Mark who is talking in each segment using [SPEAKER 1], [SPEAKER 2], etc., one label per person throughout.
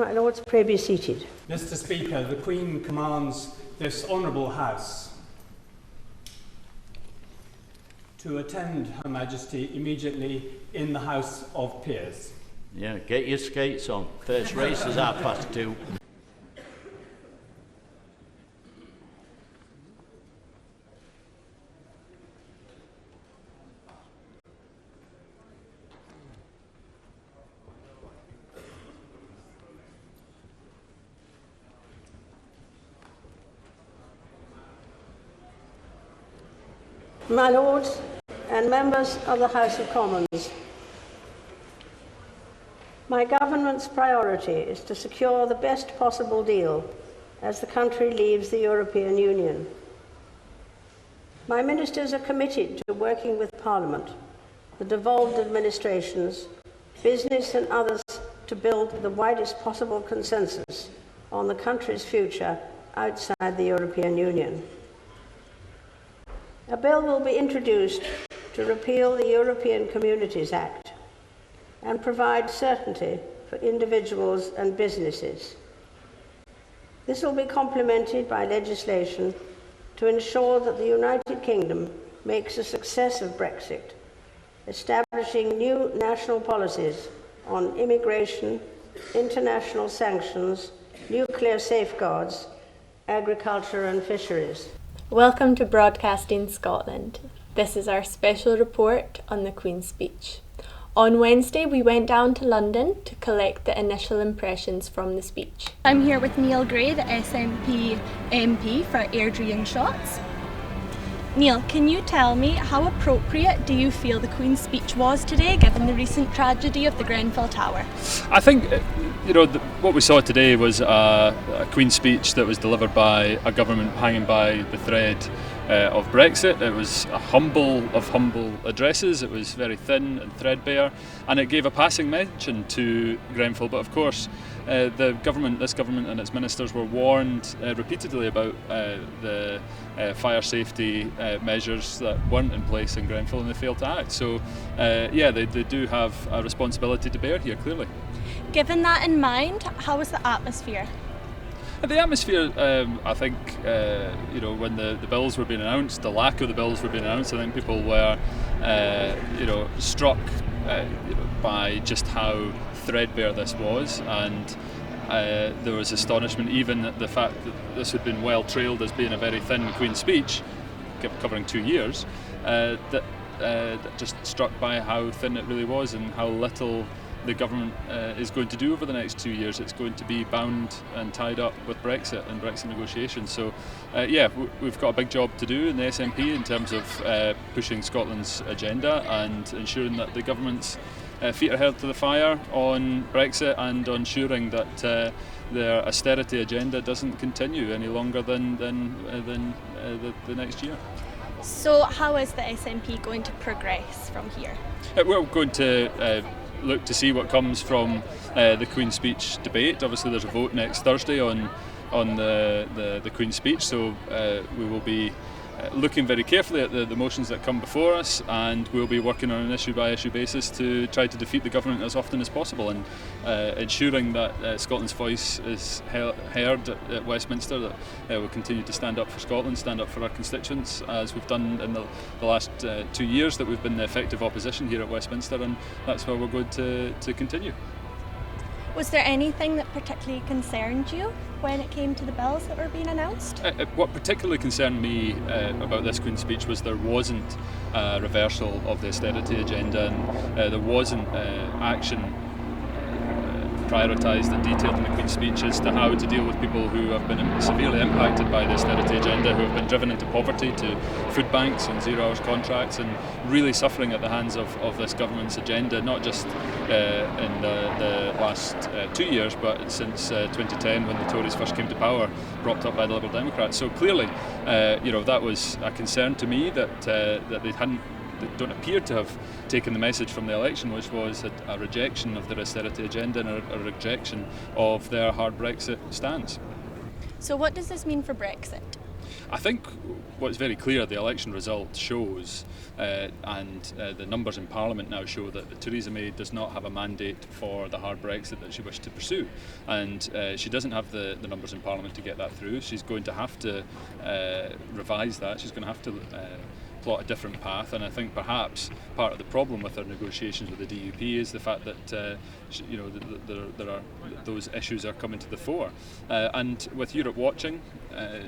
[SPEAKER 1] My Lords, pray be seated.
[SPEAKER 2] Mr. Speaker, the Queen commands this Honourable House to attend Her Majesty immediately in the House of Peers.
[SPEAKER 3] Yeah, get your skates on. First race is 2:30.
[SPEAKER 1] My Lords and members of the House of Commons, my government's priority is to secure the best possible deal as the country leaves the European Union. My ministers are committed to working with Parliament, the devolved administrations, business and others to build the widest possible consensus on the country's future outside the European Union. A bill will be introduced to repeal the European Communities Act and provide certainty for individuals and businesses. This will be complemented by legislation to ensure that the United Kingdom makes a success of Brexit, establishing new national policies on immigration, international sanctions, nuclear safeguards, agriculture and fisheries.
[SPEAKER 4] Welcome to Broadcasting Scotland. This is our special report on the Queen's speech. On Wednesday, we went down to London to collect the initial impressions from the speech.
[SPEAKER 5] I'm here with Neil Gray, the SNP MP for Airdrie and Shotts. Neil, can you tell me how appropriate do you feel the Queen's speech was today, given the recent tragedy of the Grenfell Tower?
[SPEAKER 6] I think, what we saw today was a Queen's speech that was delivered by a government hanging by the thread of Brexit. It was a humble addresses. It was very thin and threadbare, and it gave a passing mention to Grenfell. But of course, this government and its ministers were warned repeatedly about the fire safety measures that weren't in place in Grenfell, and they failed to act. So, they do have a responsibility to bear here, clearly.
[SPEAKER 5] Given that in mind, how was the atmosphere?
[SPEAKER 6] The atmosphere, I think, when the bills were being announced, the lack of the bills were being announced, I think people were, struck, by just how threadbare this was, and there was astonishment even at the fact that this had been well trailed as being a very thin Queen's speech, covering 2 years, that just struck by how thin it really was and how little the government is going to do over the next 2 years. It's going to be bound and tied up with Brexit and Brexit negotiations. So, we've got a big job to do in the SNP in terms of pushing Scotland's agenda and ensuring that the government's feet are held to the fire on Brexit and ensuring that their austerity agenda doesn't continue any longer than the next year.
[SPEAKER 5] So, how is the SNP going to progress from here?
[SPEAKER 6] We're going to look to see what comes from the Queen's speech debate. Obviously there's a vote next Thursday on the Queen's speech, so we will be looking very carefully at the motions that come before us, and we'll be working on an issue by issue basis to try to defeat the government as often as possible, and ensuring that Scotland's voice is heard at Westminster, that we'll continue to stand up for Scotland, stand up for our constituents, as we've done in the last 2 years that we've been the effective opposition here at Westminster, and that's where we're going to continue.
[SPEAKER 5] Was there anything that particularly concerned you when it came to the bills that were being announced?
[SPEAKER 6] What particularly concerned me about this Queen's speech was there wasn't a reversal of the austerity agenda, and there wasn't action prioritised and detailed in the Queen's speech as to how to deal with people who have been severely impacted by the austerity agenda, who have been driven into poverty, to food banks and 0 hours contracts, and really suffering at the hands of this government's agenda, not just in the last 2 years, but since 2010 when the Tories first came to power, propped up by the Liberal Democrats. So clearly, that was a concern to me that they don't appear to have taken the message from the election, which was a rejection of their austerity agenda and a rejection of their hard Brexit stance.
[SPEAKER 5] So what does this mean for Brexit?
[SPEAKER 6] I think what's very clear, the election result shows, and the numbers in Parliament now show that Theresa May does not have a mandate for the hard Brexit that she wished to pursue, and she doesn't have the numbers in Parliament to get that through. She's going to have to revise that. She's going to have to plot a different path, and I think perhaps part of the problem with our negotiations with the DUP is the fact that there are those issues are coming to the fore, and with Europe watching,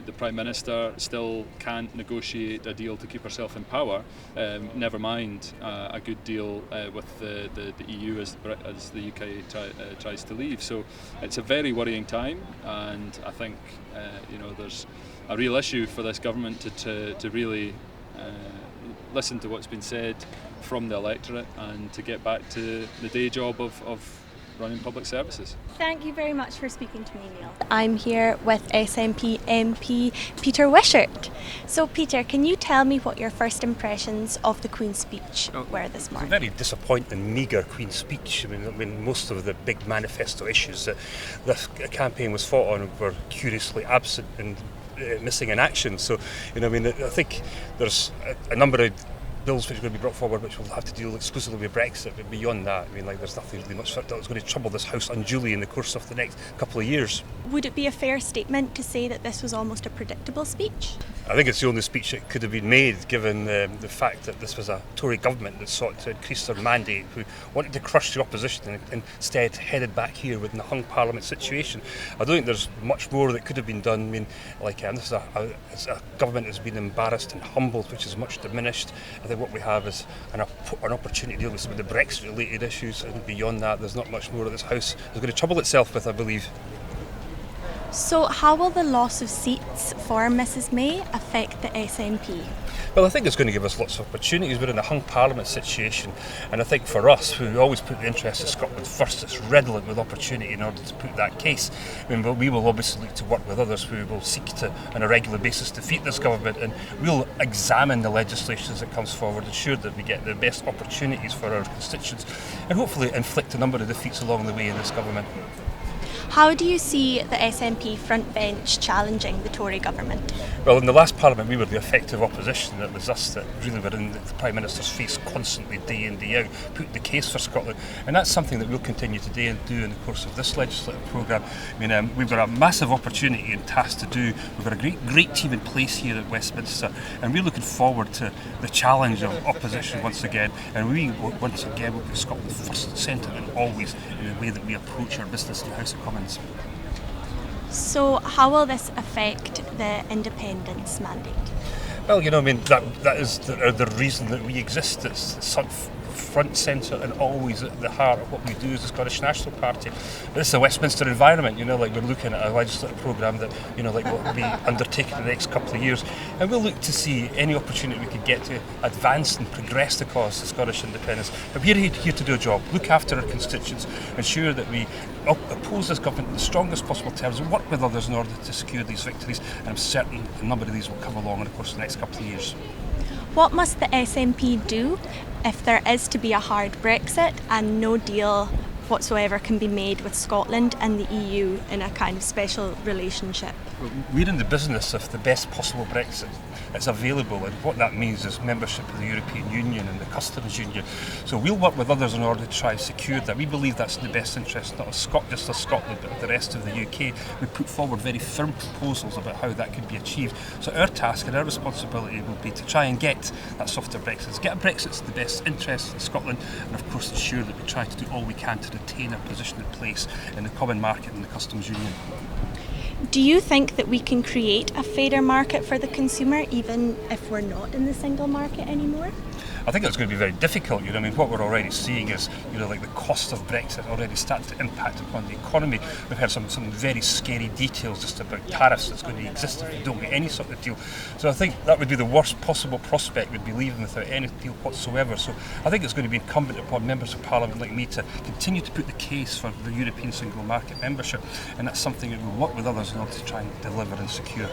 [SPEAKER 6] the Prime Minister still can't negotiate a deal to keep herself in power, never mind a good deal with the EU as the UK tries to leave. So it's a very worrying time, and I think there's a real issue for this government to really listen to what's been said from the electorate and to get back to the day job of running public services.
[SPEAKER 5] Thank you very much for speaking to me, Neil. I'm here with SNP MP Peter Wishart. So Peter, can you tell me what your first impressions of the Queen's speech were this morning?
[SPEAKER 7] It's a very disappointing, meagre Queen's speech. I mean, most of the big manifesto issues that this campaign was fought on were curiously absent and missing in action. So, I think there's a number of bills which are going to be brought forward which will have to deal exclusively with Brexit, but beyond that, there's nothing really much that's going to trouble this House unduly in the course of the next couple of years.
[SPEAKER 5] Would it be a fair statement to say that this was almost a predictable speech?
[SPEAKER 7] I think it's the only speech that could have been made, given the fact that this was a Tory government that sought to increase their mandate, who wanted to crush the opposition and instead headed back here within a hung Parliament situation. I don't think there's much more that could have been done. This is a government that's been embarrassed and humbled, which is much diminished. I think what we have is an opportunity to deal with some of the Brexit-related issues, and beyond that, there's not much more that this House is going to trouble itself with, I believe.
[SPEAKER 5] So how will the loss of seats for Mrs May affect the SNP?
[SPEAKER 7] Well, I think it's going to give us lots of opportunities. We're in a hung Parliament situation, and I think for us, who always put the interests of Scotland first, it's redolent with opportunity in order to put that case. We will obviously look to work with others who will seek to, on a regular basis, defeat this government, and we'll examine the legislation as it comes forward, ensure that we get the best opportunities for our constituents, and hopefully inflict a number of defeats along the way in this government.
[SPEAKER 5] How do you see the SNP front bench challenging the Tory government?
[SPEAKER 7] Well, in the last Parliament we were the effective opposition. It was us that really were in the Prime Minister's face constantly, day in, day out, put the case for Scotland, and that's something that we'll continue to do in the course of this legislative programme. We've got a massive opportunity and task to do. We've got a great team in place here at Westminster, and we're looking forward to the challenge of opposition once again, and we once again will put Scotland first and centre and always in the way that we approach our business in the House of Commons.
[SPEAKER 5] So how will this affect the independence mandate?
[SPEAKER 7] Well, that is the reason that we exist. It's front, centre and always at the heart of what we do as the Scottish National Party. This is a Westminster environment, we're looking at a legislative programme that, will be undertaken in the next couple of years, and we'll look to see any opportunity we could get to advance and progress the cause of Scottish independence. But we're here to do a job, look after our constituents, ensure that we oppose this government in the strongest possible terms and work with others in order to secure these victories, and I'm certain a number of these will come along in the course of the next couple of years.
[SPEAKER 5] What must the SNP do if there is to be a hard Brexit and no deal whatsoever can be made with Scotland and the EU in a kind of special relationship?
[SPEAKER 7] We're in the business of the best possible Brexit that's available, and what that means is membership of the European Union and the Customs Union. So we'll work with others in order to try and secure that. We believe that's in the best interest not of just of Scotland but of the rest of the UK. We put forward very firm proposals about how that could be achieved. So our task and our responsibility will be to try and get that softer Brexit, get a Brexit that's in the best interest of Scotland, and of course ensure that we try to do all we can to retain our position in place in the common market and the Customs Union.
[SPEAKER 5] Do you think that we can create a fairer market for the consumer even if we're not in the single market anymore?
[SPEAKER 7] I think it's going to be very difficult. What we're already seeing is, the cost of Brexit already starting to impact upon the economy. We've heard some very scary details just about tariffs that's going to exist if we don't get any sort of deal. So I think that would be the worst possible prospect, we'd be leaving without any deal whatsoever. So I think it's going to be incumbent upon members of Parliament like me to continue to put the case for the European single market membership, and that's something that we'll work with others in order to try and deliver and secure.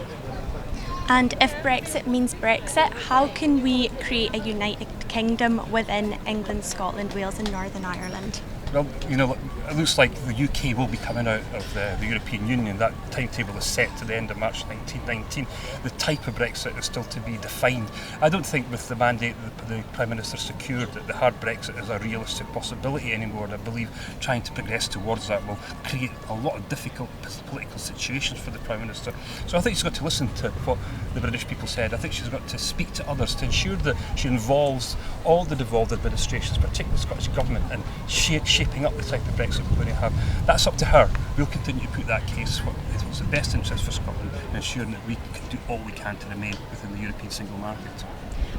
[SPEAKER 5] And if Brexit means Brexit, how can we create a united kingdom within England, Scotland, Wales and Northern Ireland?
[SPEAKER 7] Well, you know, it looks like the UK will be coming out of the European Union. That timetable is set to the end of March 1919. The type of Brexit is still to be defined. I don't think with the mandate that the Prime Minister secured that the hard Brexit is a realistic possibility anymore. And I believe trying to progress towards that will create a lot of difficult political situations for the Prime Minister. So I think she's got to listen to what the British people said. I think she's got to speak to others to ensure that she involves all the devolved administrations, particularly the Scottish Government, in shaping up the type of Brexit we're going to have. That's up to her. We'll continue to put that case what is the best interest for Scotland and ensuring that we can do all we can to remain within the European single market.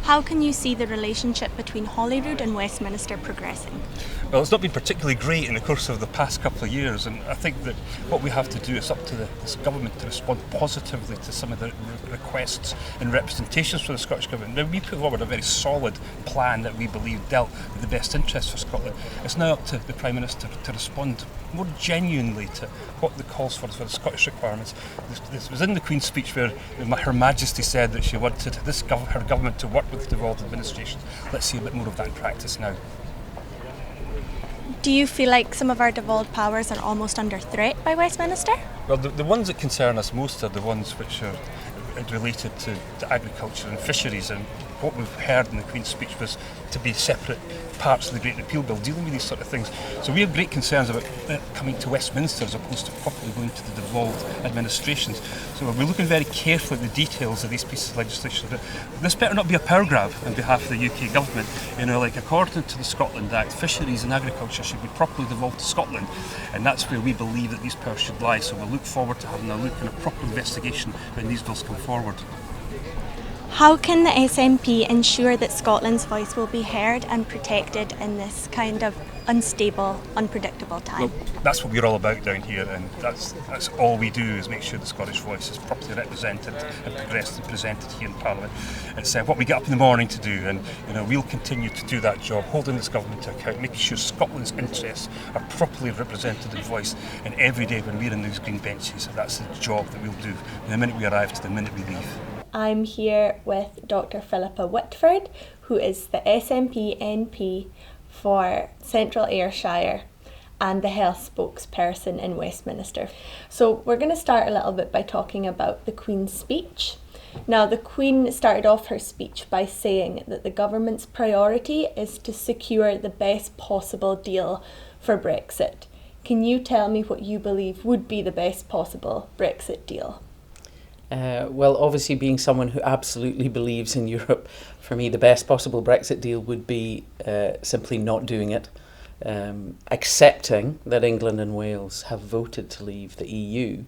[SPEAKER 5] How can you see the relationship between Holyrood and Westminster progressing?
[SPEAKER 7] Well, it's not been particularly great in the course of the past couple of years, and I think that what we have to do is up to this government to respond positively to some of the requests and representations from the Scottish Government. Now, we put forward a very solid plan that we believe dealt with the best interests for Scotland. It's now up to the Prime Minister to respond more genuinely to what the calls for the Scottish requirements. This was in the Queen's speech where Her Majesty said that she wanted her government to work with devolved administrations. Let's see a bit more of that in practice now.
[SPEAKER 5] Do you feel like some of our devolved powers are almost under threat by Westminster?
[SPEAKER 7] Well, the ones that concern us most are the ones which are related to agriculture and fisheries, and what we've heard in the Queen's speech was to be separate parts of the Great Repeal Bill dealing with these sort of things. So we have great concerns about it coming to Westminster as opposed to properly going to the devolved administrations. So we're looking very carefully at the details of these pieces of legislation. This better not be a power grab on behalf of the UK government. You know, like according to the Scotland Act, fisheries and agriculture should be properly devolved to Scotland, and that's where we believe that these powers should lie. So we'll look forward to having a look and a proper investigation when these bills come forward.
[SPEAKER 5] How can the SNP ensure that Scotland's voice will be heard and protected in this kind of unstable, unpredictable time?
[SPEAKER 7] Well, that's what we're all about down here, and that's all we do is make sure the Scottish voice is properly represented and progressed and presented here in Parliament. It's what we get up in the morning to do, and you know, we'll continue to do that job, holding this government to account, making sure Scotland's interests are properly represented and voiced, and every day when we're in those green benches, that's the job that we'll do from the minute we arrive to the minute we leave.
[SPEAKER 4] I'm here with Dr Philippa Whitford, who is the SNP MP for Central Ayrshire and the health spokesperson in Westminster. So we're going to start a little bit by talking about the Queen's speech. Now, the Queen started off her speech by saying that the government's priority is to secure the best possible deal for Brexit. Can you tell me what you believe would be the best possible Brexit deal?
[SPEAKER 8] Well, obviously being someone who absolutely believes in Europe, for me the best possible Brexit deal would be simply not doing it, accepting that England and Wales have voted to leave the EU.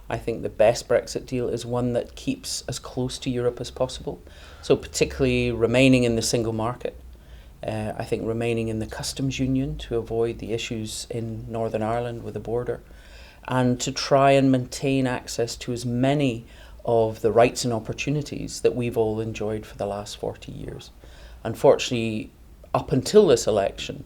[SPEAKER 8] I think the best Brexit deal is one that keeps as close to Europe as possible, so particularly remaining in the single market. I think remaining in the customs union to avoid the issues in Northern Ireland with the border, and to try and maintain access to as many of the rights and opportunities that we've all enjoyed for the last 40 years. Unfortunately, up until this election,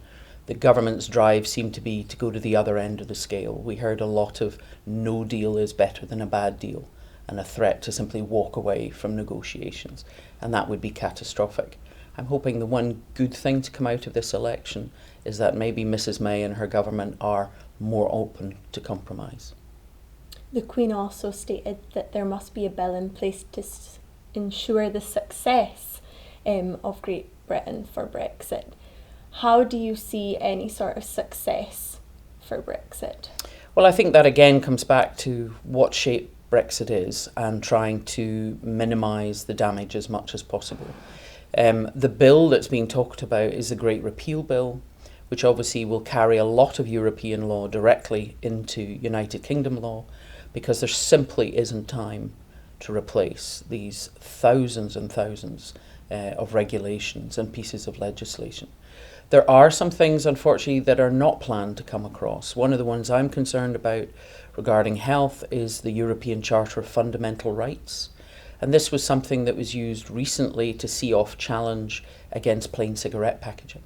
[SPEAKER 8] the government's drive seemed to be to go to the other end of the scale. We heard a lot of no deal is better than a bad deal, and a threat to simply walk away from negotiations, and that would be catastrophic. I'm hoping the one good thing to come out of this election is that maybe Mrs May and her government are more open to compromise.
[SPEAKER 4] The Queen also stated that there must be a bill in place to ensure the success of Great Britain for Brexit. How do you see any sort of success for Brexit?
[SPEAKER 8] Well, I think that again comes back to what shape Brexit is and trying to minimise the damage as much as possible. The bill that's being talked about is the Great Repeal Bill, which obviously will carry a lot of European law directly into United Kingdom law, because there simply isn't time to replace these thousands and thousands of regulations and pieces of legislation. There are some things, unfortunately, that are not planned to come across. One of the ones I'm concerned about regarding health is the European Charter of Fundamental Rights. And this was something that was used recently to see off challenge against plain cigarette packaging.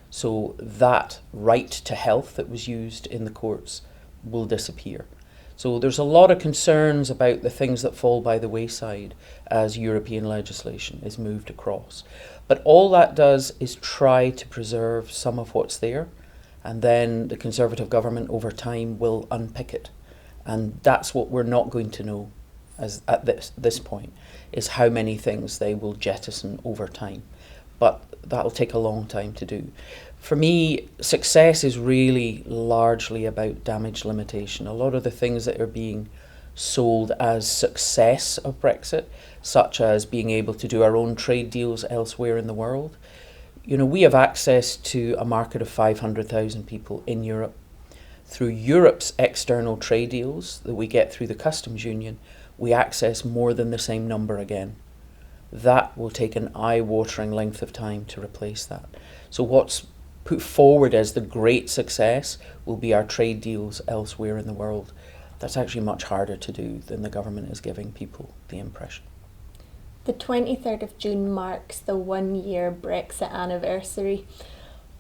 [SPEAKER 8] So that right to health that was used in the courts will disappear. So there's a lot of concerns about the things that fall by the wayside as European legislation is moved across. But all that does is try to preserve some of what's there and then the Conservative government over time will unpick it. And that's what we're not going to know at this point, is how many things they will jettison over time. But that'll take a long time to do. For me, success is really largely about damage limitation. A lot of the things that are being sold as success of Brexit, such as being able to do our own trade deals elsewhere in the world. You know, we have access to a market of 500,000 people in Europe. Through Europe's external trade deals that we get through the customs union, we access more than the same number again. That will take an eye-watering length of time to replace that. So what's put forward as the great success will be our trade deals elsewhere in the world. That's actually much harder to do than the government is giving people the impression.
[SPEAKER 4] The 23rd of June marks the 1-year Brexit anniversary.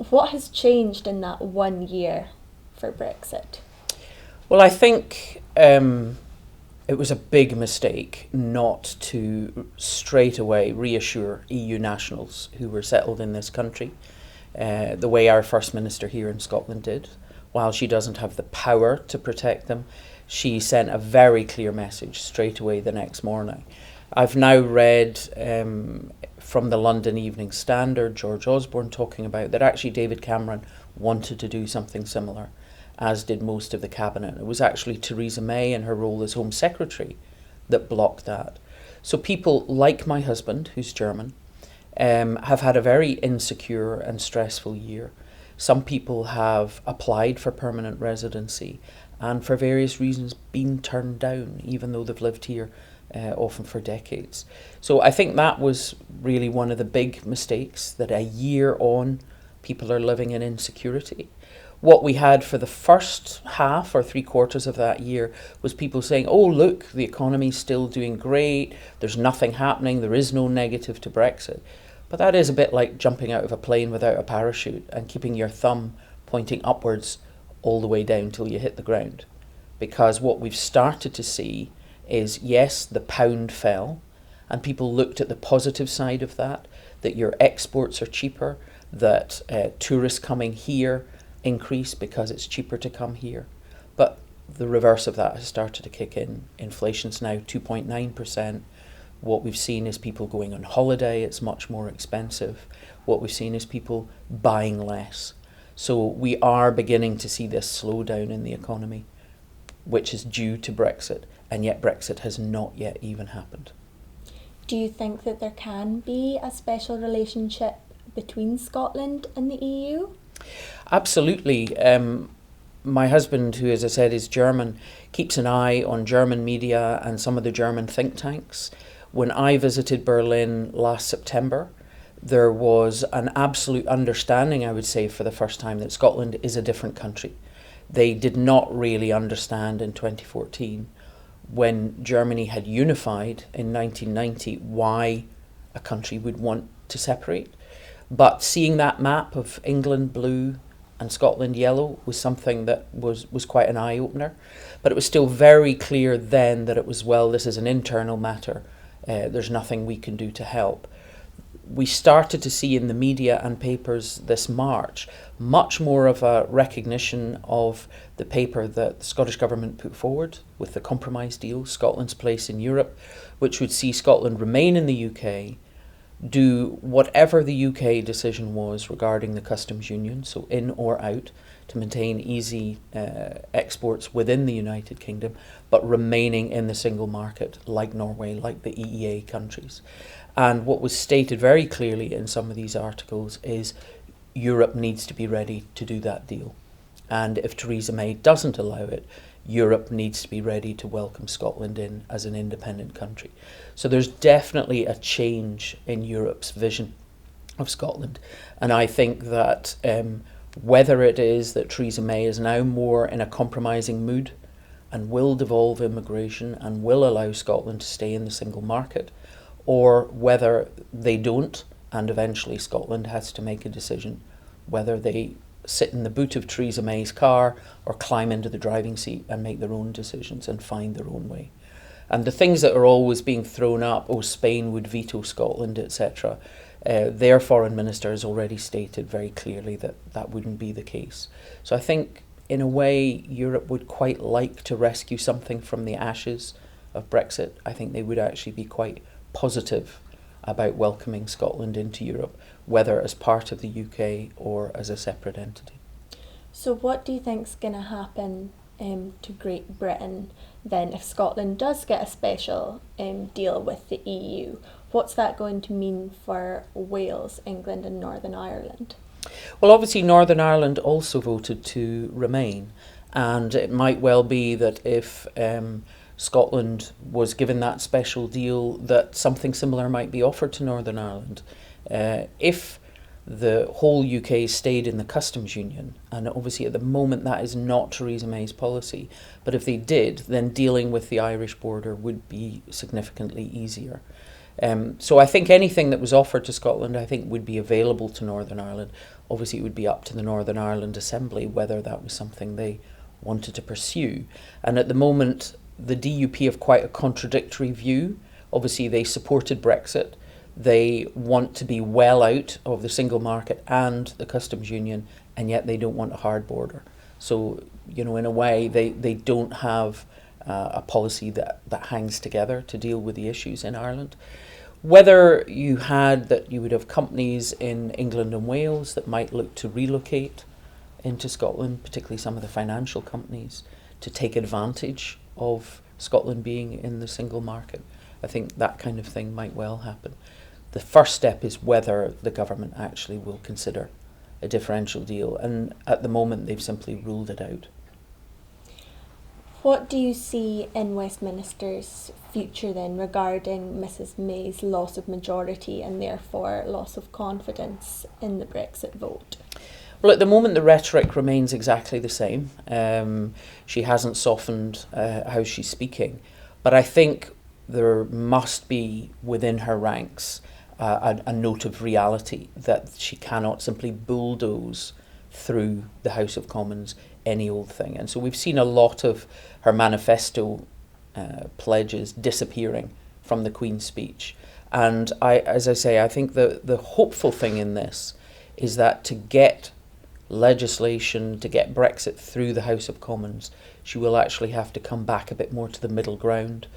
[SPEAKER 4] What has changed in that 1 year for Brexit?
[SPEAKER 8] Well, I think it was a big mistake not to straight away reassure EU nationals who were settled in this country, the way our First Minister here in Scotland did. While she doesn't have the power to protect them, she sent a very clear message straight away the next morning. I've now read from the London Evening Standard, George Osborne talking about that actually David Cameron wanted to do something similar, as did most of the cabinet. It was actually Theresa May in her role as Home Secretary that blocked that. So people like my husband, who's German, have had a very insecure and stressful year. Some people have applied for permanent residency and for various reasons been turned down, even though they've lived here often for decades. So I think that was really one of the big mistakes, that a year on, people are living in insecurity. What we had for the first half or 3/4 of that year was people saying, oh, look, the economy's still doing great, there's nothing happening, there is no negative to Brexit. But that is a bit like jumping out of a plane without a parachute and keeping your thumb pointing upwards all the way down till you hit the ground. Because what we've started to see is, yes, the pound fell, and people looked at the positive side of that your exports are cheaper, that tourists coming here increase because it's cheaper to come here. But the reverse of that has started to kick in. Inflation's now 2.9%. What we've seen is people going on holiday, it's much more expensive. What we've seen is people buying less. So we are beginning to see this slowdown in the economy, which is due to Brexit, and yet Brexit has not yet even happened.
[SPEAKER 4] Do you think that there can be a special relationship between Scotland and the EU?
[SPEAKER 8] Absolutely. My husband, who, as I said, is German, keeps an eye on German media and some of the German think tanks. When I visited Berlin last September, there was an absolute understanding, I would say, for the first time, that Scotland is a different country. They did not really understand in 2014, when Germany had unified in 1990, why a country would want to separate. But seeing that map of England blue and Scotland yellow was something that was quite an eye-opener. But it was still very clear then that it was, well, this is an internal matter. There's nothing we can do to help. We started to see in the media and papers this March much more of a recognition of the paper that the Scottish Government put forward with the compromise deal, Scotland's Place in Europe, which would see Scotland remain in the UK, do whatever the UK decision was regarding the customs union, so in or out, to maintain easy exports within the United Kingdom, but remaining in the single market like Norway, like the EEA countries. And what was stated very clearly in some of these articles is Europe needs to be ready to do that deal. And if Theresa May doesn't allow it, Europe needs to be ready to welcome Scotland in as an independent country. So there's definitely a change in Europe's vision of Scotland. And I think that whether it is that Theresa May is now more in a compromising mood and will devolve immigration and will allow Scotland to stay in the single market, or whether they don't, and eventually Scotland has to make a decision whether they sit in the boot of Theresa May's car or climb into the driving seat and make their own decisions and find their own way. And the things that are always being thrown up, oh, Spain would veto Scotland, etc., Their foreign minister has already stated very clearly that that wouldn't be the case. So I think, in a way, Europe would quite like to rescue something from the ashes of Brexit. I think they would actually be quite positive about welcoming Scotland into Europe, whether as part of the UK or as a separate entity.
[SPEAKER 4] So what do you think's going to happen to Great Britain then if Scotland does get a special deal with the EU? What's that going to mean for Wales, England and Northern Ireland?
[SPEAKER 8] Well, obviously Northern Ireland also voted to remain, and it might well be that if Scotland was given that special deal, that something similar might be offered to Northern Ireland. If the whole UK stayed in the customs union, and obviously at the moment that is not Theresa May's policy, but if they did, then dealing with the Irish border would be significantly easier. So I think anything that was offered to Scotland, I think, would be available to Northern Ireland. Obviously it would be up to the Northern Ireland Assembly whether that was something they wanted to pursue. And at the moment the DUP have quite a contradictory view. Obviously they supported Brexit. They want to be well out of the single market and the customs union, and yet they don't want a hard border. So, in a way, they don't have a policy that hangs together to deal with the issues in Ireland. Whether you would have companies in England and Wales that might look to relocate into Scotland, particularly some of the financial companies, to take advantage of Scotland being in the single market. I think that kind of thing might well happen. The first step is whether the government actually will consider a differential deal, and at the moment they've simply ruled it out.
[SPEAKER 4] What do you see in Westminster's future then regarding Mrs May's loss of majority and therefore loss of confidence in the Brexit vote?
[SPEAKER 8] Well, at the moment the rhetoric remains exactly the same. She hasn't softened how she's speaking, but I think there must be within her ranks a note of reality that she cannot simply bulldoze through the House of Commons any old thing. And so we've seen a lot of her manifesto pledges disappearing from the Queen's speech. And as I say, I think the hopeful thing in this is that to get legislation, to get Brexit through the House of Commons, she will actually have to come back a bit more to the middle ground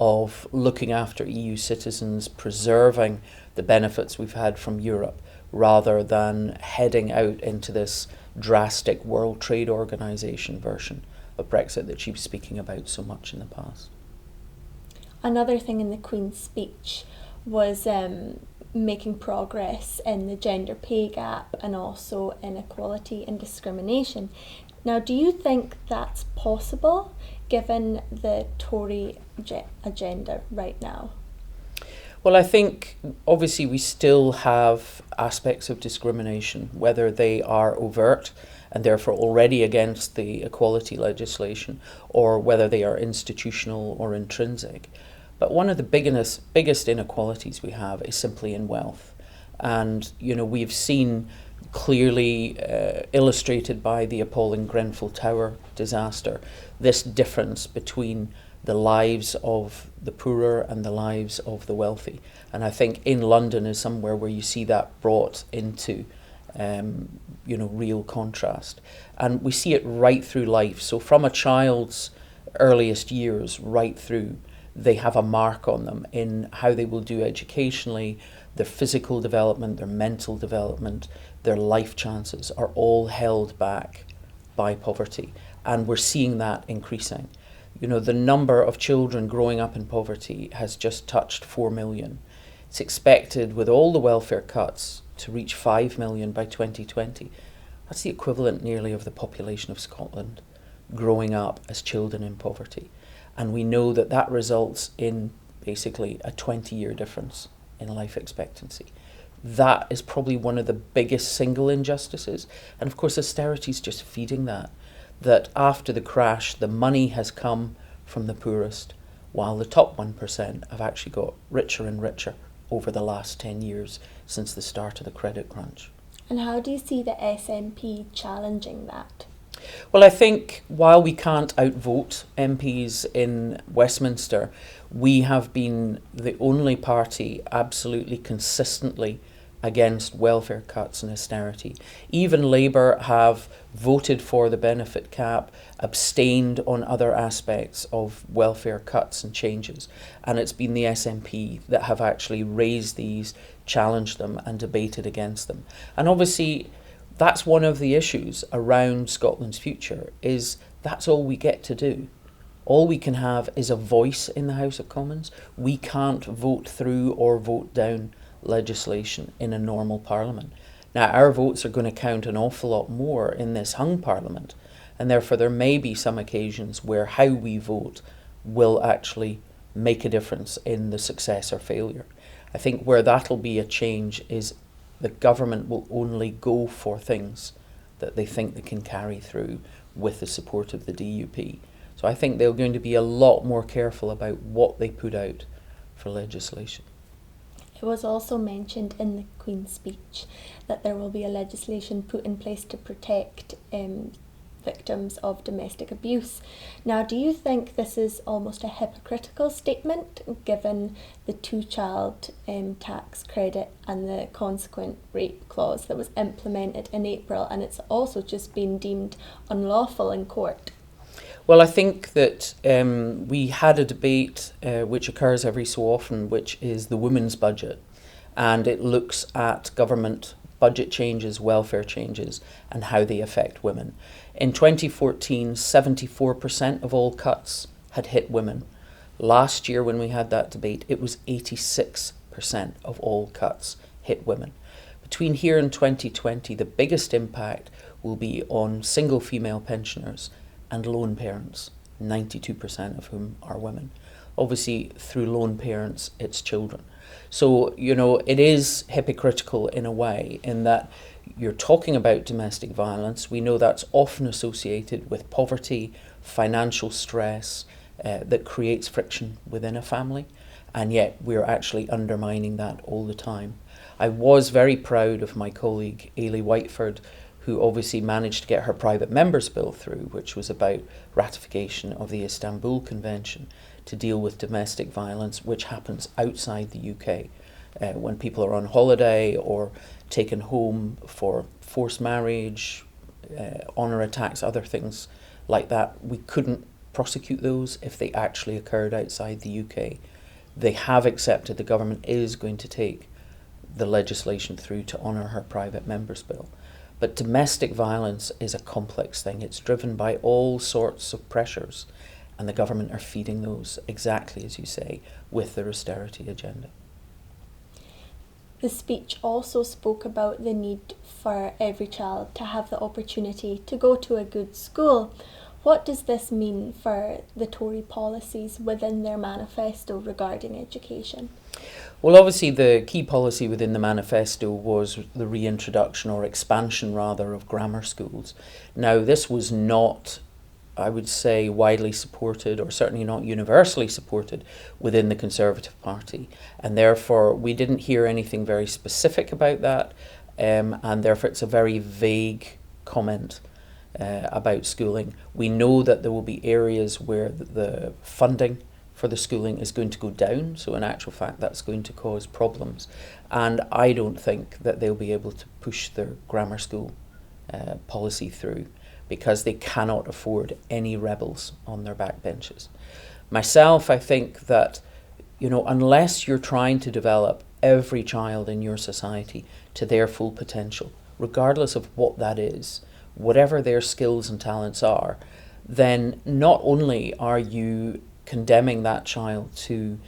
[SPEAKER 8] of looking after EU citizens, preserving the benefits we've had from Europe, rather than heading out into this drastic World Trade Organization version of Brexit that she was speaking about so much in the past.
[SPEAKER 4] Another thing in the Queen's speech was making progress in the gender pay gap and also inequality and discrimination. Now, do you think that's possible given the Tory agenda right now?
[SPEAKER 8] Well, I think obviously we still have aspects of discrimination, whether they are overt and therefore already against the equality legislation, or whether they are institutional or intrinsic. But one of the biggest inequalities we have is simply in wealth. And, we've seen clearly illustrated by the appalling Grenfell Tower disaster, this difference between the lives of the poorer and the lives of the wealthy. And I think in London is somewhere where you see that brought into real contrast. And we see it right through life. So from a child's earliest years right through, they have a mark on them in how they will do educationally, their physical development, their mental development, their life chances are all held back by poverty. And we're seeing that increasing. The number of children growing up in poverty has just touched 4 million. It's expected, with all the welfare cuts, to reach 5 million by 2020. That's the equivalent nearly of the population of Scotland growing up as children in poverty. And we know that that results in basically a 20-year difference in life expectancy. That is probably one of the biggest single injustices. And of course, austerity is just feeding that after the crash, the money has come from the poorest, while the top 1% have actually got richer and richer over the last 10 years since the start of the credit crunch.
[SPEAKER 4] And how do you see the SNP challenging that?
[SPEAKER 8] Well, I think while we can't outvote MPs in Westminster, we have been the only party absolutely consistently against welfare cuts and austerity. Even Labour have voted for the benefit cap, abstained on other aspects of welfare cuts and changes. And it's been the SNP that have actually raised these, challenged them and debated against them. And obviously that's one of the issues around Scotland's future, is that's all we get to do. All we can have is a voice in the House of Commons. We can't vote through or vote down legislation in a normal parliament. Now, our votes are going to count an awful lot more in this hung parliament, and therefore there may be some occasions where how we vote will actually make a difference in the success or failure. I think where that'll be a change is the government will only go for things that they think they can carry through with the support of the DUP. So I think they're going to be a lot more careful about what they put out for legislation.
[SPEAKER 4] It was also mentioned in the Queen's speech that there will be a legislation put in place to protect victims of domestic abuse. Now, do you think this is almost a hypocritical statement, given the two-child tax credit and the consequent rape clause that was implemented in April, and it's also just been deemed unlawful in court?
[SPEAKER 8] Well, I think that we had a debate which occurs every so often, which is the women's budget, and it looks at government budget changes, welfare changes, and how they affect women. In 2014, 74% of all cuts had hit women. Last year, when we had that debate, it was 86% of all cuts hit women. Between here and 2020, the biggest impact will be on single female pensioners and lone parents, 92% of whom are women. Obviously, through lone parents, it's children. So, you know, it is hypocritical in a way, in that you're talking about domestic violence. We know that's often associated with poverty, financial stress, that creates friction within a family, and yet we're actually undermining that all the time. I was very proud of my colleague, Ailey Whitford, who obviously managed to get her private member's bill through, which was about ratification of the Istanbul Convention to deal with domestic violence, which happens outside the UK. When people are on holiday or taken home for forced marriage, honour attacks, other things like that, we couldn't prosecute those if they actually occurred outside the UK. They have accepted, the government is going to take the legislation through to honour her private member's bill. But domestic violence is a complex thing. It's driven by all sorts of pressures, and the government are feeding those, exactly as you say, with their austerity agenda.
[SPEAKER 4] The speech also spoke about the need for every child to have the opportunity to go to a good school. What does this mean for the Tory policies within their manifesto regarding education?
[SPEAKER 8] Well, obviously the key policy within the manifesto was the reintroduction, or expansion rather, of grammar schools. Now, this was not, I would say, widely supported, or certainly not universally supported within the Conservative Party, and therefore we didn't hear anything very specific about that, and therefore it's a very vague comment about schooling. We know that there will be areas where the funding for the schooling is going to go down, so in actual fact that's going to cause problems, and I don't think that they'll be able to push their grammar school policy through, because they cannot afford any rebels on their backbenches. Myself, I think that, you know, unless you're trying to develop every child in your society to their full potential, regardless of what that is, whatever their skills and talents are, then not only are you condemning that child to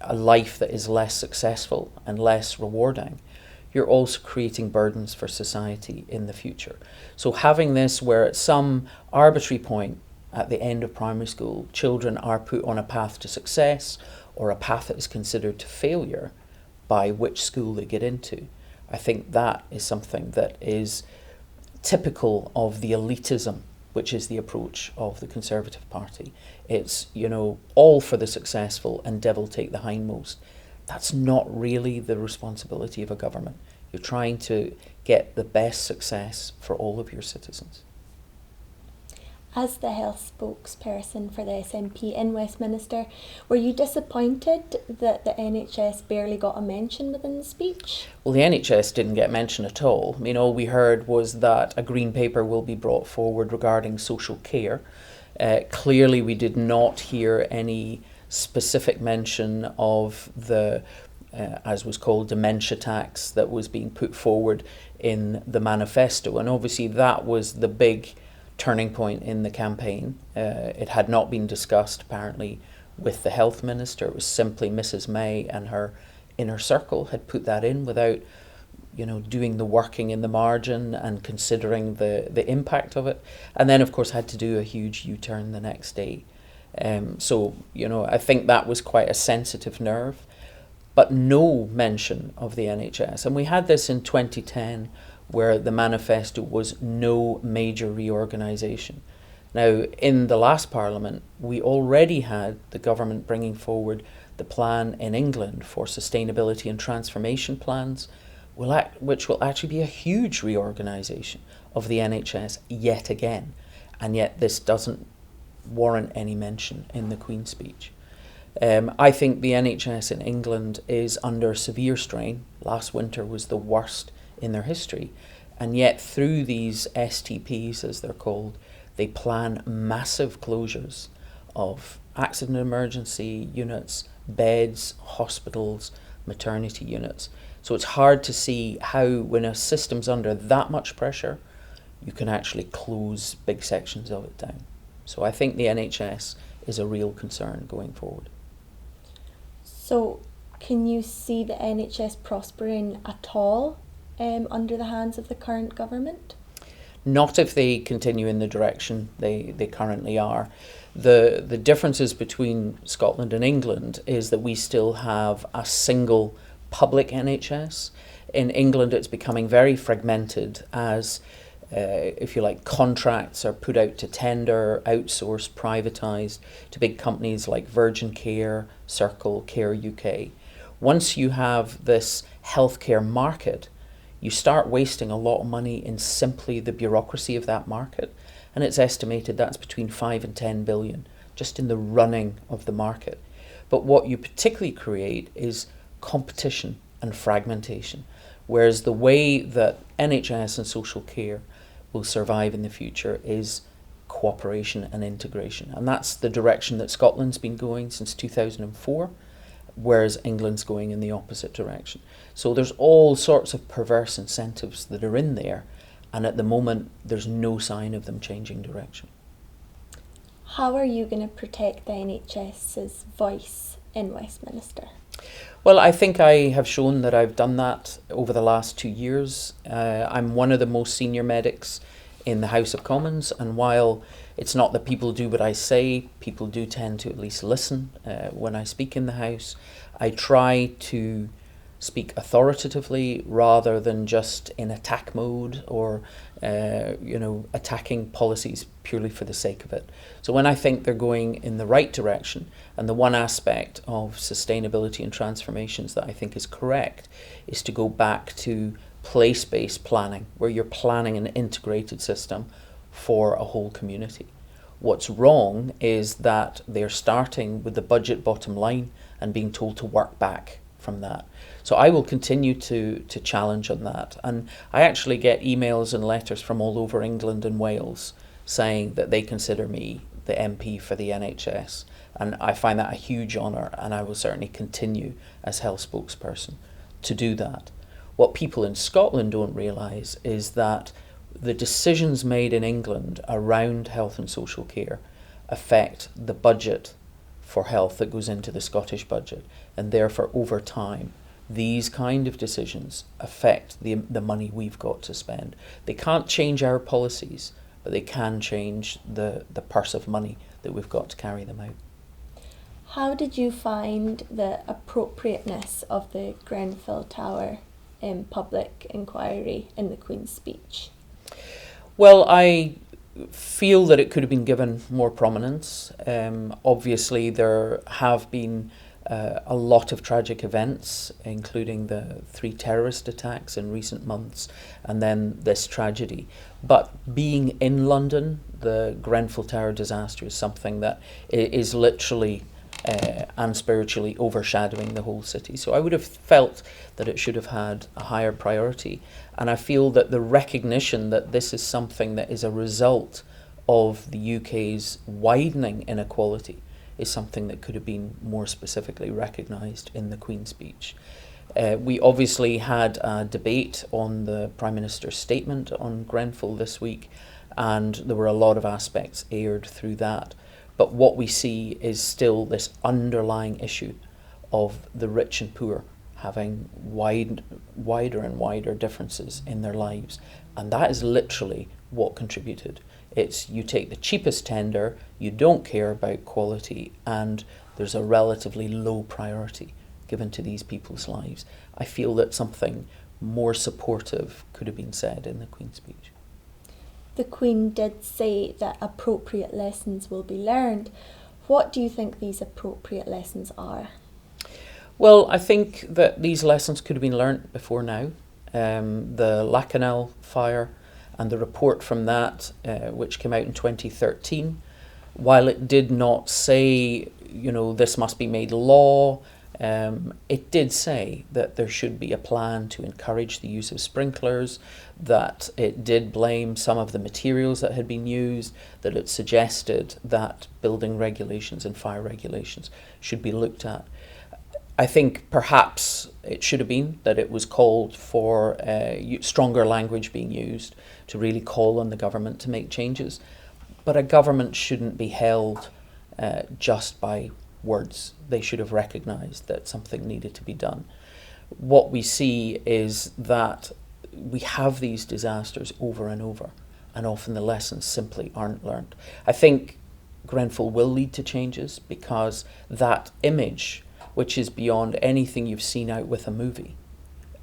[SPEAKER 8] a life that is less successful and less rewarding, you're also creating burdens for society in the future. So having this where at some arbitrary point at the end of primary school, children are put on a path to success or a path that is considered to failure by which school they get into, I think that is something that is typical of the elitism, which is the approach of the Conservative Party. It's, you know, all for the successful and devil take the hindmost. That's not really the responsibility of a government. You're trying to get the best success for all of your citizens.
[SPEAKER 4] As the health spokesperson for the SNP in Westminster, were you disappointed that the NHS barely got a mention within the speech?
[SPEAKER 8] Well, the NHS didn't get mentioned at all. I mean, all we heard was that a green paper will be brought forward regarding social care. Clearly, we did not hear any specific mention of the, as was called, dementia tax that was being put forward in the manifesto. And obviously that was the big turning point in the campaign. It had not been discussed apparently with the health minister. It was simply Mrs. May and her inner circle had put that in without, doing the working in the margin and considering the impact of it. And then of course had to do a huge U-turn the next day. So I think that was quite a sensitive nerve, but no mention of the NHS. And we had this in 2010 where the manifesto was no major reorganisation. Now, in the last Parliament, we already had the government bringing forward the plan in England for sustainability and transformation plans, which will actually be a huge reorganisation of the NHS yet again. And yet this doesn't warrant any mention in the Queen's speech. I think the NHS in England is under severe strain. Last winter was the worst in their history, and yet through these STPs, as they're called, they plan massive closures of accident emergency units, beds, hospitals, maternity units. So it's hard to see how, when a system's under that much pressure, you can actually close big sections of it down. So I think the NHS is a real concern going forward.
[SPEAKER 4] So can you see the NHS prospering at all under the hands of the current government?
[SPEAKER 8] Not if they continue in the direction they currently are. The differences between Scotland and England is that we still have a single public NHS. In England it's becoming very fragmented as, if you like, contracts are put out to tender, outsourced, privatised to big companies like Virgin Care, Circle, Care UK. Once you have this healthcare market, you start wasting a lot of money in simply the bureaucracy of that market. And it's estimated that's between 5 and 10 billion just in the running of the market. But what you particularly create is competition and fragmentation. Whereas the way that NHS and social care will survive in the future is cooperation and integration. And that's the direction that Scotland's been going since 2004. Whereas England's going in the opposite direction. So there's all sorts of perverse incentives that are in there, and at the moment there's no sign of them changing direction.
[SPEAKER 4] How are you going to protect the NHS's voice in Westminster?
[SPEAKER 8] Well, I think I have shown that I've done that over the last 2 years. I'm one of the most senior medics in the House of Commons, and while it's not that people do what I say, people do tend to at least listen when I speak in the House. I try to speak authoritatively rather than just in attack mode or attacking policies purely for the sake of it. So when I think they're going in the right direction, and the one aspect of sustainability and transformations that I think is correct is to go back to place-based planning, where you're planning an integrated system for a whole community. What's wrong is that they're starting with the budget bottom line and being told to work back from that. So I will continue to challenge on that. And I actually get emails and letters from all over England and Wales saying that they consider me the MP for the NHS. And I find that a huge honour, and I will certainly continue as health spokesperson to do that. What people in Scotland don't realise is that the decisions made in England around health and social care affect the budget for health that goes into the Scottish budget, and therefore over time these kind of decisions affect the money we've got to spend. They can't change our policies, but they can change the purse of money that we've got to carry them out.
[SPEAKER 4] How did you find the appropriateness of the Grenfell Tower public inquiry in the Queen's speech?
[SPEAKER 8] Well, I feel that it could have been given more prominence. Obviously, there have been a lot of tragic events, including the 3 terrorist attacks in recent months, and then this tragedy. But being in London, the Grenfell Tower disaster is something that is literally and spiritually overshadowing the whole city. So I would have felt that it should have had a higher priority. And I feel that the recognition that this is something that is a result of the UK's widening inequality is something that could have been more specifically recognised in the Queen's speech. We obviously had a debate on the Prime Minister's statement on Grenfell this week, and there were a lot of aspects aired through that. But what we see is still this underlying issue of the rich and poor having wider and wider differences in their lives. And that is literally what contributed. It's you take the cheapest tender, you don't care about quality, and there's a relatively low priority given to these people's lives. I feel that something more supportive could have been said in the Queen's speech.
[SPEAKER 4] The Queen did say that appropriate lessons will be learned. What do you think these appropriate lessons are?
[SPEAKER 8] Well, I think that these lessons could have been learnt before now. The Lacanal fire and the report from that, which came out in 2013, while it did not say, this must be made law, it did say that there should be a plan to encourage the use of sprinklers, that it did blame some of the materials that had been used, that it suggested that building regulations and fire regulations should be looked at. I think perhaps it should have been that it was called for stronger language being used to really call on the government to make changes. But a government shouldn't be held just by words. They should have recognised that something needed to be done. What we see is that we have these disasters over and over, and often the lessons simply aren't learned. I think Grenfell will lead to changes because that image, which is beyond anything you've seen out with a movie,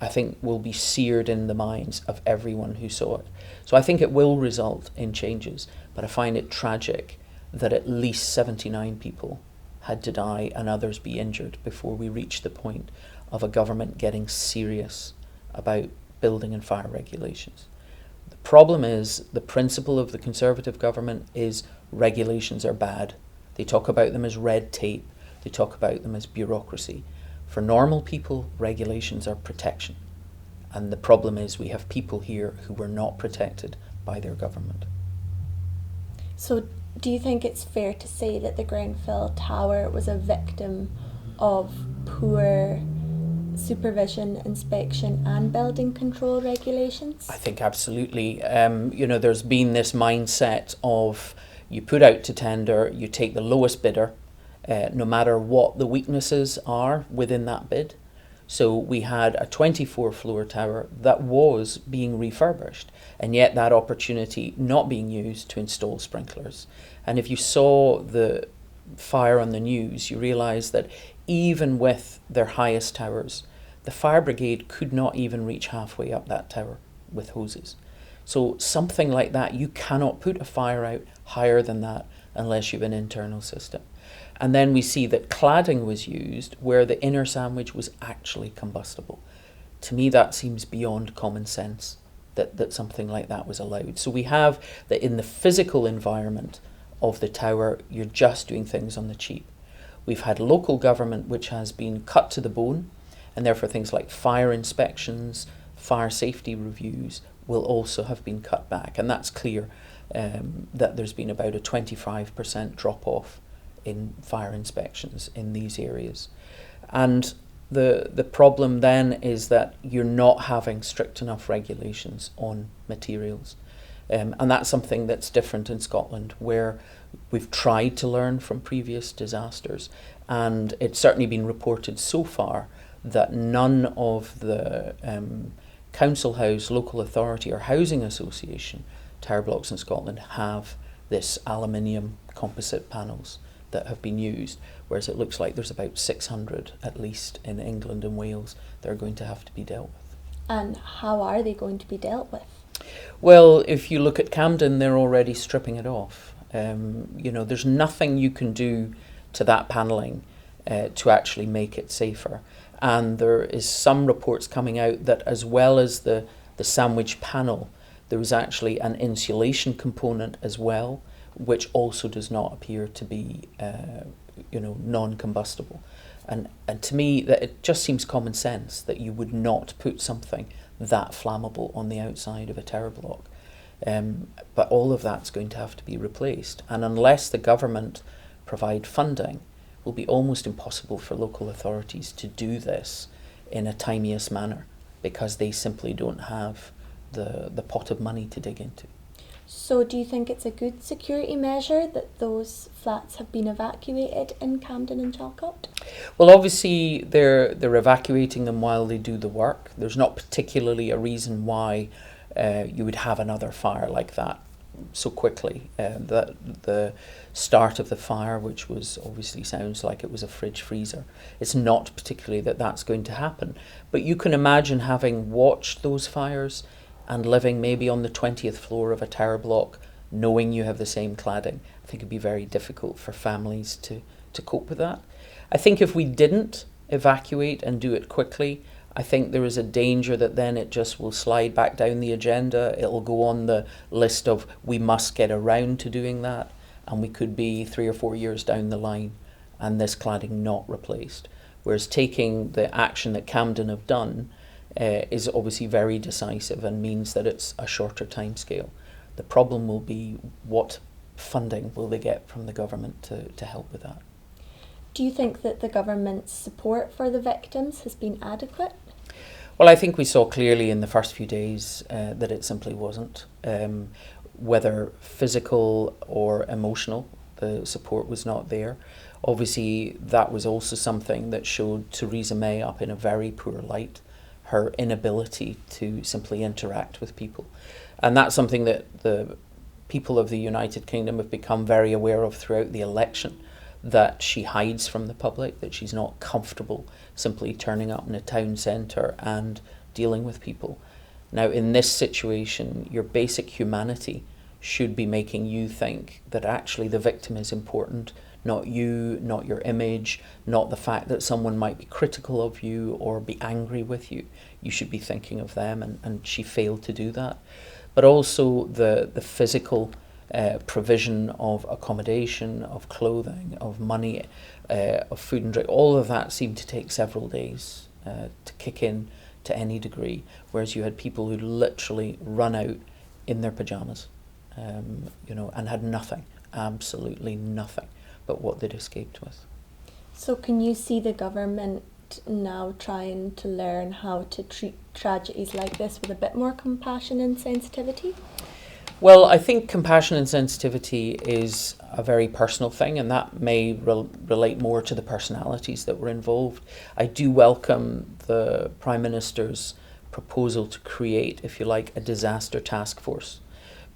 [SPEAKER 8] I think will be seared in the minds of everyone who saw it. So I think it will result in changes, but I find it tragic that at least 79 people had to die and others be injured before we reach the point of a government getting serious about building and fire regulations. The problem is the principle of the Conservative government is regulations are bad. They talk about them as red tape. They talk about them as bureaucracy. For normal people, regulations are protection. And the problem is we have people here who were not protected by their government.
[SPEAKER 4] So do you think it's fair to say that the Grenfell Tower was a victim of poor supervision, inspection and building control regulations?
[SPEAKER 8] I think absolutely. There's been this mindset of you put out to tender, you take the lowest bidder, no matter what the weaknesses are within that bid. So we had a 24-floor tower that was being refurbished, and yet that opportunity not being used to install sprinklers. And if you saw the fire on the news, you realise that even with their highest towers, the fire brigade could not even reach halfway up that tower with hoses. So something like that, you cannot put a fire out higher than that unless you have an internal system. And then we see that cladding was used where the inner sandwich was actually combustible. To me, that seems beyond common sense that something like that was allowed. So we have that in the physical environment of the tower, you're just doing things on the cheap. We've had local government which has been cut to the bone, and therefore things like fire inspections, fire safety reviews will also have been cut back. And that's clear that there's been about a 25% drop-off in fire inspections in these areas. And the problem then is that you're not having strict enough regulations on materials. And that's something that's different in Scotland, where we've tried to learn from previous disasters, and it's certainly been reported so far that none of the council house, local authority or housing association tower blocks in Scotland have this aluminium composite panels that have been used, whereas it looks like there's about 600 at least in England and Wales that are going to have to be dealt with.
[SPEAKER 4] And how are they going to be dealt with?
[SPEAKER 8] Well, if you look at Camden, they're already stripping it off. There's nothing you can do to that panelling to actually make it safer. And there is some reports coming out that as well as the sandwich panel, there is actually an insulation component as well, which also does not appear to be non-combustible. And to me, that it just seems common sense that you would not put something that flammable on the outside of a tower block. But all of that's going to have to be replaced. And unless the government provide funding, it will be almost impossible for local authorities to do this in a timeous manner, because they simply don't have the pot of money to dig into.
[SPEAKER 4] So do you think it's a good security measure that those flats have been evacuated in Camden and Chalcott?
[SPEAKER 8] Well, obviously they're evacuating them while they do the work. There's not particularly a reason why you would have another fire like that so quickly. The start of the fire, which was obviously sounds like it was a fridge freezer, it's not particularly that's going to happen. But you can imagine having watched those fires and living maybe on the 20th floor of a tower block, knowing you have the same cladding. I think it'd be very difficult for families to cope with that. I think if we didn't evacuate and do it quickly, I think there is a danger that then it just will slide back down the agenda. It'll go on the list of we must get around to doing that, and we could be 3 or 4 years down the line and this cladding not replaced. Whereas taking the action that Camden have done is obviously very decisive and means that it's a shorter timescale. The problem will be what funding will they get from the government to help with that.
[SPEAKER 4] Do you think that the government's support for the victims has been adequate?
[SPEAKER 8] Well, I think we saw clearly in the first few days that it simply wasn't. Whether physical or emotional, the support was not there. Obviously, that was also something that showed Theresa May up in a very poor light, her inability to simply interact with people. And that's something that the people of the United Kingdom have become very aware of throughout the election, that she hides from the public, that she's not comfortable simply turning up in a town centre and dealing with people. Now, in this situation, your basic humanity should be making you think that actually the victim is important, not you, not your image, not the fact that someone might be critical of you or be angry with you. You should be thinking of them, and she failed to do that. But also the physical provision of accommodation, of clothing, of money, of food and drink, all of that seemed to take several days to kick in to any degree, whereas you had people who literally run out in their pyjamas, and had nothing, absolutely nothing, but what they'd escaped with.
[SPEAKER 4] So can you see the government now trying to learn how to treat tragedies like this with a bit more compassion and sensitivity?
[SPEAKER 8] Well, I think compassion and sensitivity is a very personal thing, and that may relate more to the personalities that were involved. I do welcome the Prime Minister's proposal to create, if you like, a disaster task force,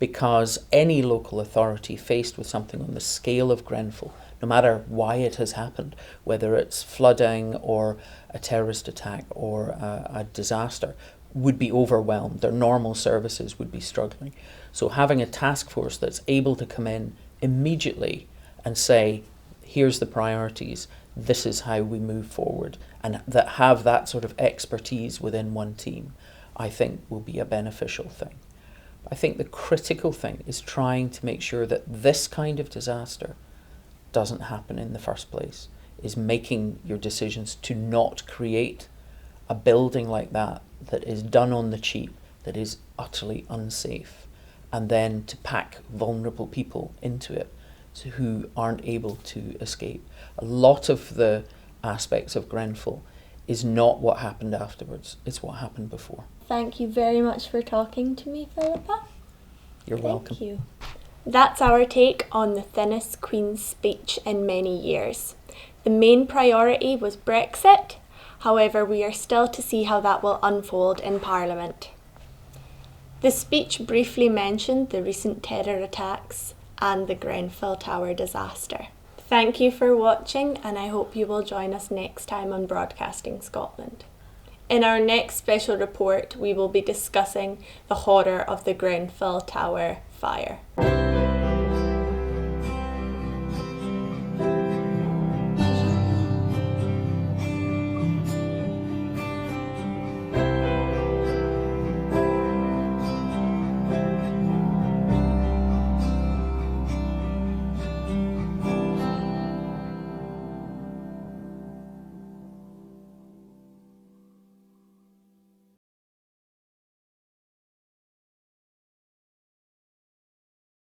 [SPEAKER 8] because any local authority faced with something on the scale of Grenfell, no matter why it has happened, whether it's flooding or a terrorist attack or a disaster, would be overwhelmed. Their normal services would be struggling. So having a task force that's able to come in immediately and say, here's the priorities, this is how we move forward, and that have that sort of expertise within one team, I think will be a beneficial thing. I think the critical thing is trying to make sure that this kind of disaster doesn't happen in the first place, is making your decisions to not create a building like that is done on the cheap, that is utterly unsafe, and then to pack vulnerable people into it who aren't able to escape. A lot of the aspects of Grenfell is not what happened afterwards, it's what happened before.
[SPEAKER 4] Thank you very much for talking to me, Philippa.
[SPEAKER 8] You're welcome.
[SPEAKER 4] Thank you. That's our take on the thinnest Queen's speech in many years. The main priority was Brexit. However, we are still to see how that will unfold in Parliament. The speech briefly mentioned the recent terror attacks and the Grenfell Tower disaster. Thank you for watching, and I hope you will join us next time on Broadcasting Scotland. In our next special report, we will be discussing the horror of the Grenfell Tower fire.